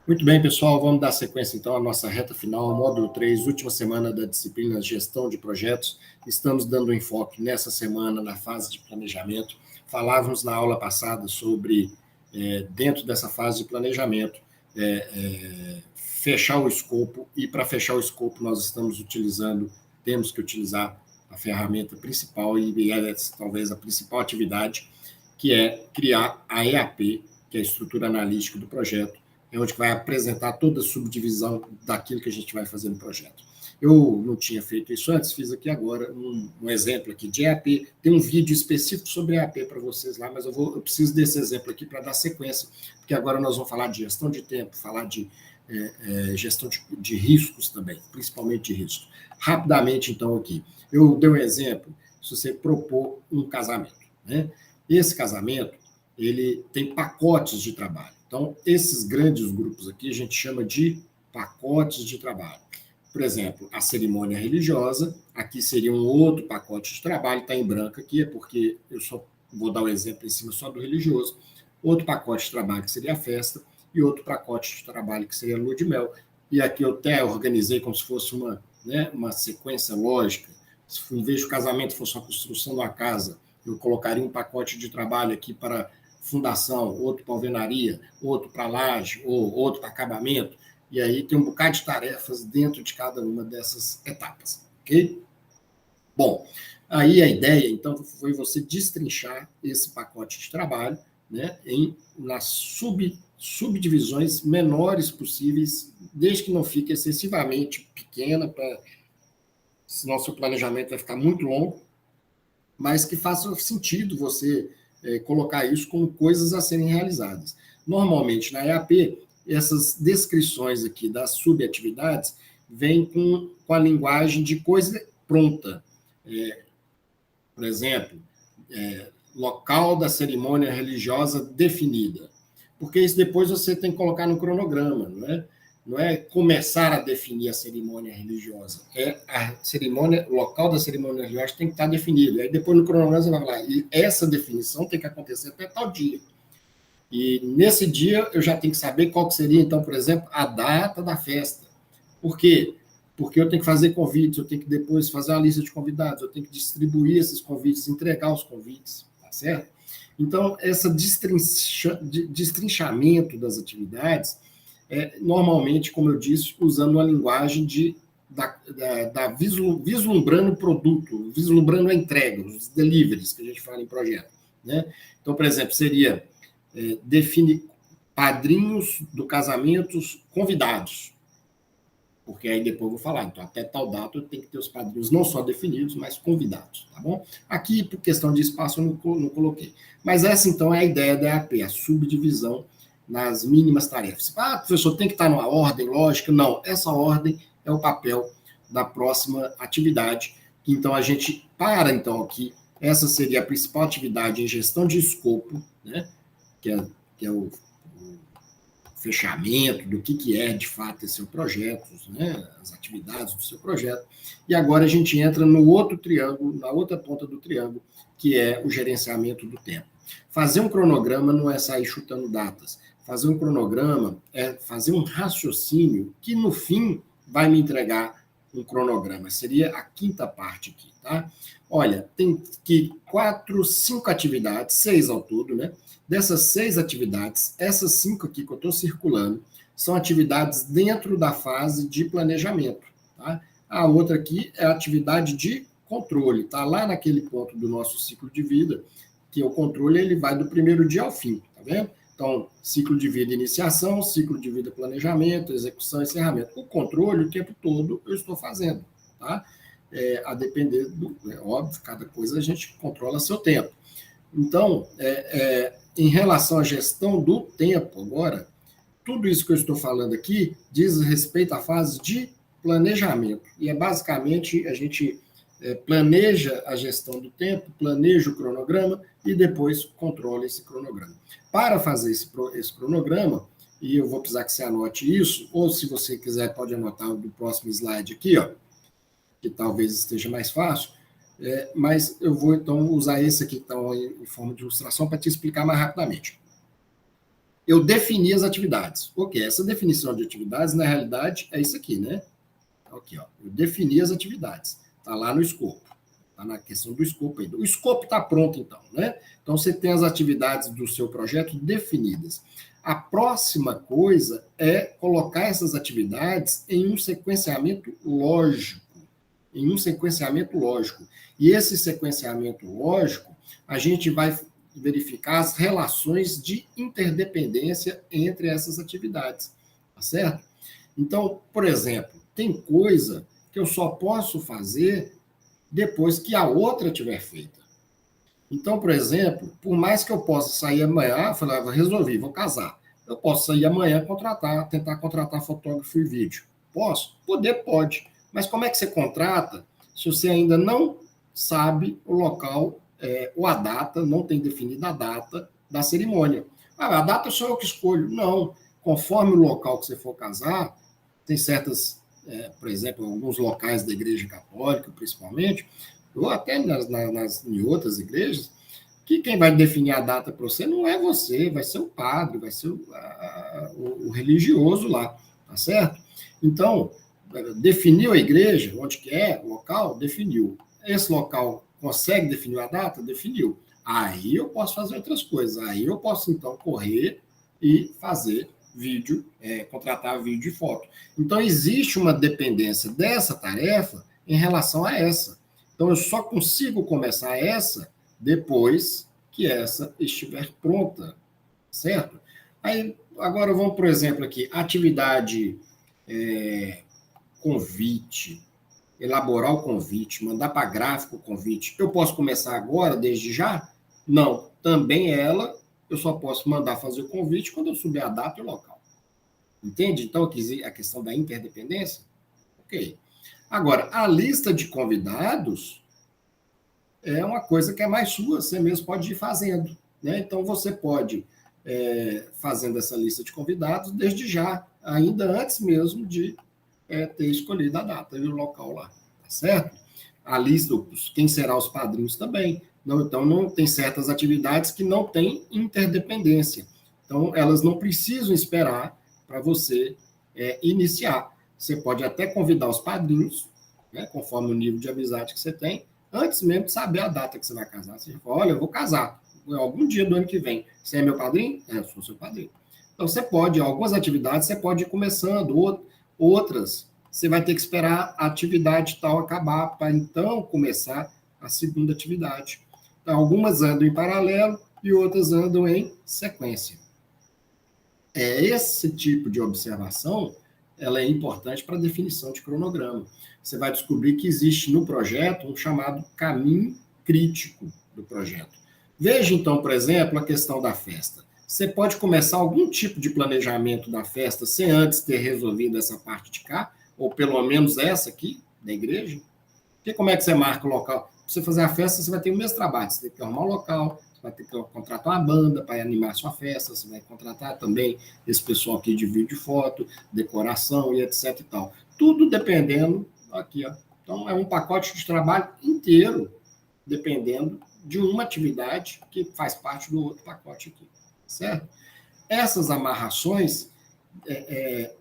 Muito bem, pessoal, vamos dar sequência então à nossa reta final, módulo 3, última semana da disciplina Gestão de Projetos. Estamos dando enfoque nessa semana na fase de planejamento. Falávamos na aula passada sobre, dentro dessa fase de planejamento, fechar o escopo, e para fechar o escopo nós temos que utilizar a ferramenta principal, e é talvez a principal atividade, que é criar a EAP, que é a estrutura analítica do projeto, é onde vai apresentar toda a subdivisão daquilo que a gente vai fazer no projeto. Eu não tinha feito isso antes, fiz aqui agora um exemplo aqui de EAP. Tem um vídeo específico sobre EAP para vocês lá, mas eu preciso desse exemplo aqui para dar sequência, porque agora nós vamos falar de gestão de tempo, falar de gestão de riscos também, principalmente de risco. Rapidamente, então, aqui. Eu dei um exemplo, se você propor um casamento, né? Esse casamento, ele tem pacotes de trabalho. Então, esses grandes grupos aqui a gente chama de pacotes de trabalho. Por exemplo, a cerimônia religiosa, aqui seria um outro pacote de trabalho, está em branco aqui, é porque eu só vou dar um exemplo em cima só do religioso. Outro pacote de trabalho que seria a festa, e outro pacote de trabalho que seria a lua de mel. E aqui eu até organizei como se fosse uma sequência lógica. Se em vez do casamento fosse uma construção de uma casa, eu colocaria um pacote de trabalho aqui para fundação, outro para alvenaria, outro para laje, ou outro para acabamento. E aí tem um bocado de tarefas dentro de cada uma dessas etapas, ok? Bom, aí a ideia, então, foi você destrinchar esse pacote de trabalho, né, nas subdivisões menores possíveis, desde que não fique excessivamente pequena, senão seu planejamento vai ficar muito longo, mas que faça sentido você colocar isso como coisas a serem realizadas. Normalmente, na EAP, essas descrições aqui das subatividades vêm com a linguagem de coisa pronta. Por exemplo, local da cerimônia religiosa definida. Porque isso depois você tem que colocar no cronograma, não é? Não é começar a definir a cerimônia religiosa, é a cerimônia, o local da cerimônia religiosa tem que estar definido. Aí depois no cronograma você vai falar, e essa definição tem que acontecer até tal dia. E nesse dia eu já tenho que saber qual que seria, então, por exemplo, a data da festa. Por quê? Porque eu tenho que fazer convites, eu tenho que depois fazer uma lista de convidados, eu tenho que distribuir esses convites, entregar os convites, tá certo? Então, esse destrinchamento das atividades normalmente, como eu disse, usando uma linguagem vislumbrando o produto, vislumbrando a entrega, os deliveries que a gente fala em projeto. Né? Então, por exemplo, seria definir padrinhos do casamento convidados, porque aí depois eu vou falar, então até tal data eu tenho que ter os padrinhos não só definidos, mas convidados, tá bom? Aqui, por questão de espaço, eu não coloquei. Mas essa, então, é a ideia da EAP, a subdivisão nas mínimas tarefas. Ah, professor, tem que estar numa ordem lógica? Não, essa ordem é o papel da próxima atividade. Então, a gente então, aqui, essa seria a principal atividade em gestão de escopo, né? que é o fechamento do que é, de fato, esse seu projeto, né? As atividades do seu projeto. E agora a gente entra no outro triângulo, na outra ponta do triângulo, que é o gerenciamento do tempo. Fazer um cronograma não é sair chutando datas. Fazer um cronograma é fazer um raciocínio que, no fim, vai me entregar um cronograma. Seria a quinta parte aqui, tá? Olha, tem que 5 atividades, 6 ao todo, né? Dessas 6 atividades, essas 5 aqui que eu estou circulando, são atividades dentro da fase de planejamento, tá? A outra aqui é a atividade de controle, tá? Lá naquele ponto do nosso ciclo de vida, que o controle ele vai do primeiro dia ao fim, tá vendo? Então, ciclo de vida iniciação, ciclo de vida planejamento, execução, encerramento. O controle, o tempo todo, eu estou fazendo, tá? A depender óbvio, cada coisa a gente controla seu tempo. Então, em relação à gestão do tempo agora, tudo isso que eu estou falando aqui diz respeito à fase de planejamento. E é basicamente a gente planeja a gestão do tempo, planeja o cronograma e depois controla esse cronograma. Para fazer esse cronograma, e eu vou precisar que você anote isso, ou se você quiser pode anotar no próximo slide aqui, ó, que talvez esteja mais fácil, mas eu vou então usar esse aqui que está em forma de ilustração para te explicar mais rapidamente. eu defini as atividades. Ok, essa definição de atividades, na realidade, é isso aqui, né? Aqui, ó. Eu defini as atividades. Está lá no escopo. Está na questão do escopo ainda. O escopo está pronto, então, né? Então, você tem as atividades do seu projeto definidas. A próxima coisa é colocar essas atividades em um sequenciamento lógico. Em um sequenciamento lógico. E esse sequenciamento lógico, a gente vai verificar as relações de interdependência entre essas atividades, tá certo? Então, por exemplo, tem coisa que eu só posso fazer depois que a outra tiver feita. Então, por exemplo, por mais que eu possa sair amanhã, falar, resolvi, vou casar. Eu posso sair amanhã tentar contratar fotógrafo e vídeo. Posso? Poder pode. Mas como é que você contrata se você ainda não sabe o local ou a data, não tem definida a data da cerimônia? Ah, a data sou eu que escolho. Não. Conforme o local que você for casar, tem certas, por exemplo, alguns locais da Igreja Católica, principalmente, ou até em outras igrejas, que quem vai definir a data para você não é você, vai ser o padre, vai ser o religioso lá, tá certo? Então, definiu a igreja, onde que é, o local, definiu. Esse local consegue definir a data? Definiu. Aí eu posso fazer outras coisas, aí eu posso, então, correr e fazer vídeo, contratar vídeo e foto. Então, existe uma dependência dessa tarefa em relação a essa. Então, eu só consigo começar essa depois que essa estiver pronta, certo? Aí, agora vamos, por exemplo, aqui, atividade convite, elaborar o convite, mandar para gráfico o convite. Eu posso começar agora, desde já? Não. Também ela, eu só posso mandar fazer o convite quando eu souber a data e o local. Entende? Então, aqui a questão da interdependência? Ok. Agora, a lista de convidados é uma coisa que é mais sua, você mesmo pode ir fazendo. Né? Então, você pode fazendo essa lista de convidados desde já, ainda antes mesmo de ter escolhido a data e o local lá, tá certo? A lista, quem será os padrinhos também. Não, então, não tem certas atividades que não têm interdependência. Então, elas não precisam esperar para você iniciar. Você pode até convidar os padrinhos, né, conforme o nível de amizade que você tem, antes mesmo de saber a data que você vai casar. Você fala, olha, eu vou casar algum dia do ano que vem. Você é meu padrinho? Eu sou seu padrinho. Então, você pode, algumas atividades você pode ir começando, outras você vai ter que esperar a atividade tal acabar para então começar a segunda atividade. Então, algumas andam em paralelo e outras andam em sequência. Esse tipo de observação ela é importante para a definição de cronograma. Você vai descobrir que existe no projeto um chamado caminho crítico do projeto. Veja, então, por exemplo, a questão da festa. Você pode começar algum tipo de planejamento da festa sem antes ter resolvido essa parte de cá, ou pelo menos essa aqui, da igreja. Porque como é que você marca o local? Para você fazer a festa, você vai ter o mesmo trabalho. Você tem que arrumar o local, vai ter que contratar uma banda para animar a sua festa, você vai contratar também esse pessoal aqui de vídeo e foto, decoração e etc e tal. Tudo dependendo aqui, ó. Então, é um pacote de trabalho inteiro, dependendo de uma atividade que faz parte do outro pacote aqui, certo? Essas amarrações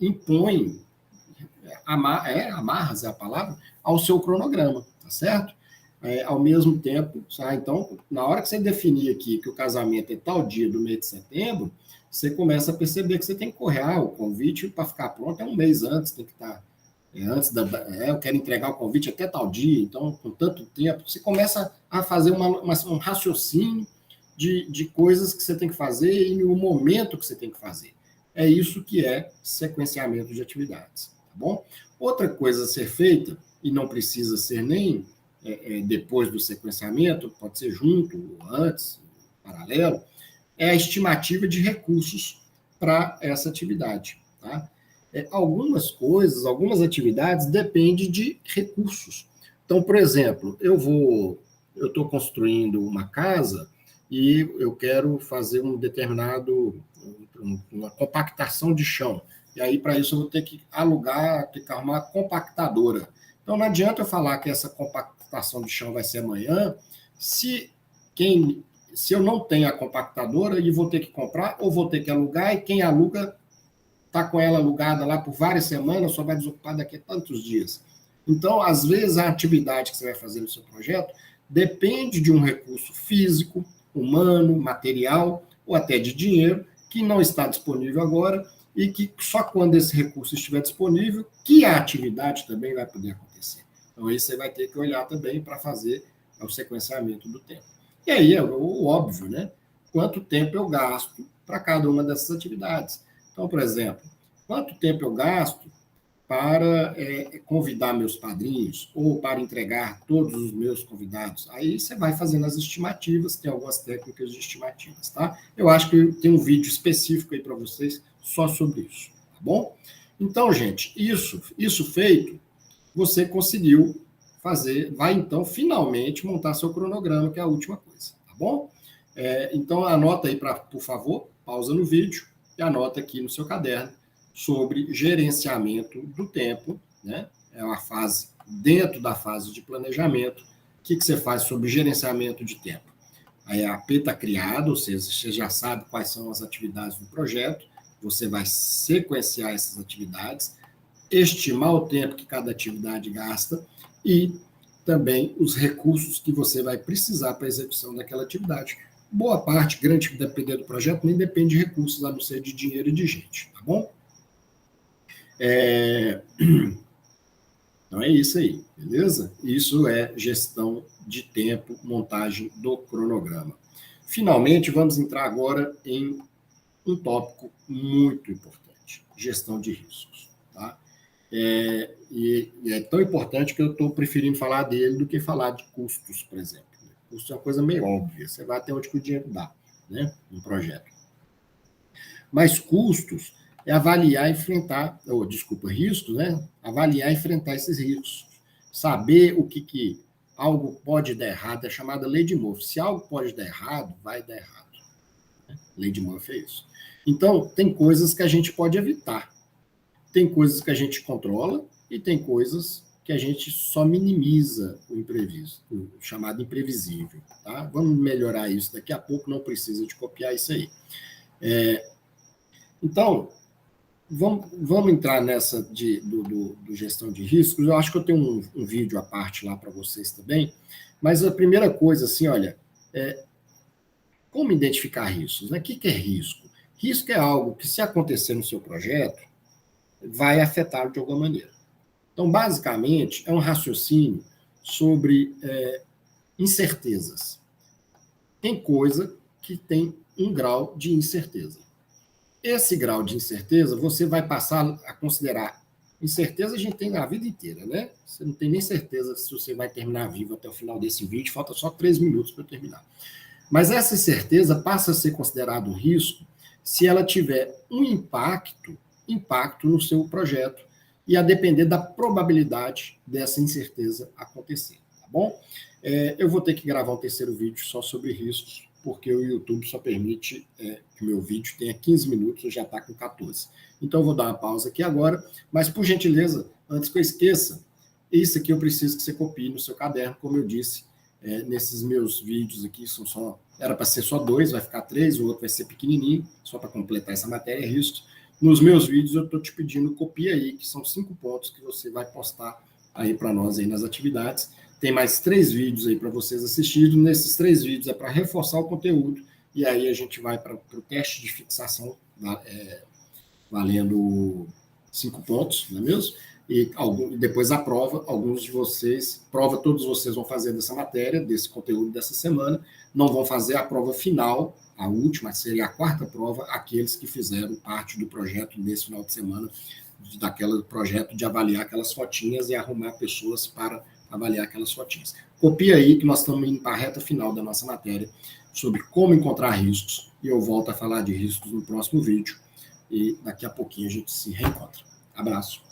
impõem, amarras é a palavra, ao seu cronograma, tá certo? Ao mesmo tempo, tá? Então, na hora que você definir aqui que o casamento é tal dia do mês de setembro, você começa a perceber que você tem que correr. O convite para ficar pronto é um mês antes, tem que estar antes eu quero entregar o convite até tal dia, então, com tanto tempo, você começa a fazer um raciocínio de coisas que você tem que fazer e no momento que você tem que fazer. É isso que é sequenciamento de atividades, tá bom? Outra coisa a ser feita, e não precisa ser nem depois do sequenciamento, pode ser junto, antes, paralelo, é a estimativa de recursos para essa atividade. Tá? Algumas atividades dependem de recursos. Então, por exemplo, eu estou construindo uma casa e eu quero fazer uma compactação de chão. E aí, para isso, eu vou ter que ter que arrumar uma compactadora. Então, não adianta eu falar que essa compactação de chão vai ser amanhã, se quem se eu não tenho a compactadora e vou ter que comprar ou vou ter que alugar, e quem aluga está com ela alugada lá por várias semanas, só vai desocupar daqui a tantos dias. Então, às vezes, a atividade que você vai fazer no seu projeto depende de um recurso físico, humano, material ou até de dinheiro que não está disponível agora e que só quando esse recurso estiver disponível que a atividade também vai poder acontecer. Então, aí você vai ter que olhar também para fazer o sequenciamento do tempo. E aí é o óbvio, né? Quanto tempo eu gasto para cada uma dessas atividades. Então, por exemplo, quanto tempo eu gasto para convidar meus padrinhos ou para entregar todos os meus convidados? Aí você vai fazendo as estimativas, tem algumas técnicas de estimativas, tá? Eu acho que tem um vídeo específico aí para vocês só sobre isso, tá bom? Então, gente, isso feito, você conseguiu fazer, vai então finalmente montar seu cronograma, que é a última coisa, tá bom? Então, anota aí, por favor, pausa no vídeo e anota aqui no seu caderno sobre gerenciamento do tempo, né? É uma fase, dentro da fase de planejamento, o que você faz sobre gerenciamento de tempo? A EAP está criada, ou seja, você já sabe quais são as atividades do projeto, você vai sequenciar essas atividades, estimar o tempo que cada atividade gasta e também os recursos que você vai precisar para a execução daquela atividade. Boa parte, grande depender do projeto, nem depende de recursos, a não ser de dinheiro e de gente, tá bom? Então é isso aí, beleza? Isso é gestão de tempo, montagem do cronograma. Finalmente, vamos entrar agora em um tópico muito importante, gestão de riscos, tá? E é tão importante que eu estou preferindo falar dele do que falar de custos, por exemplo. Custo é uma coisa meio óbvia, você vai até onde que o dinheiro dá, né, no projeto. Mas custos é avaliar e enfrentar, riscos, né? Avaliar e enfrentar esses riscos. Saber o que algo pode dar errado, é chamada lei de Murphy. Se algo pode dar errado, vai dar errado. Lei de Murphy é isso. Então, tem coisas que a gente pode evitar. Tem coisas que a gente controla e tem coisas que a gente só minimiza o imprevisto, o chamado imprevisível. Tá? Vamos melhorar isso daqui a pouco, não precisa de copiar isso aí. Então, vamos entrar nessa do gestão de riscos. Eu acho que eu tenho um vídeo à parte lá para vocês também, mas a primeira coisa, assim, olha, como identificar riscos? Né? O que é risco? Risco é algo que, se acontecer no seu projeto, vai afetá-lo de alguma maneira. Então, basicamente, é um raciocínio sobre incertezas. Tem coisa que tem um grau de incerteza. Esse grau de incerteza, você vai passar a considerar. Incerteza a gente tem na vida inteira, né? Você não tem nem certeza se você vai terminar vivo até o final desse vídeo, falta só 3 minutos para eu terminar. Mas essa incerteza passa a ser considerado um risco se ela tiver um impacto no seu projeto e a depender da probabilidade dessa incerteza acontecer, tá bom? Eu vou ter que gravar um terceiro vídeo só sobre riscos, porque o YouTube só permite que o meu vídeo tenha 15 minutos, eu já está com 14. Então, eu vou dar uma pausa aqui agora, mas, por gentileza, antes que eu esqueça, isso aqui eu preciso que você copie no seu caderno, como eu disse, nesses meus vídeos aqui, era para ser só 2, vai ficar 3, o outro vai ser pequenininho, só para completar essa matéria, riscos. Nos meus vídeos, eu estou te pedindo copia aí, que são 5 pontos que você vai postar aí para nós aí nas atividades. Tem mais 3 vídeos aí para vocês assistirem. Nesses 3 vídeos é para reforçar o conteúdo, e aí a gente vai para o teste de fixação, valendo 5 pontos, não é mesmo? E depois a prova, todos vocês vão fazer dessa matéria, desse conteúdo dessa semana, não vão fazer a prova final, a última, seria a 4ª prova, aqueles que fizeram parte do projeto nesse final de semana, daquele projeto de avaliar aquelas fotinhas e arrumar pessoas para avaliar aquelas fotinhas. Copia aí que nós estamos indo para a reta final da nossa matéria sobre como encontrar riscos, e eu volto a falar de riscos no próximo vídeo, e daqui a pouquinho a gente se reencontra. Abraço.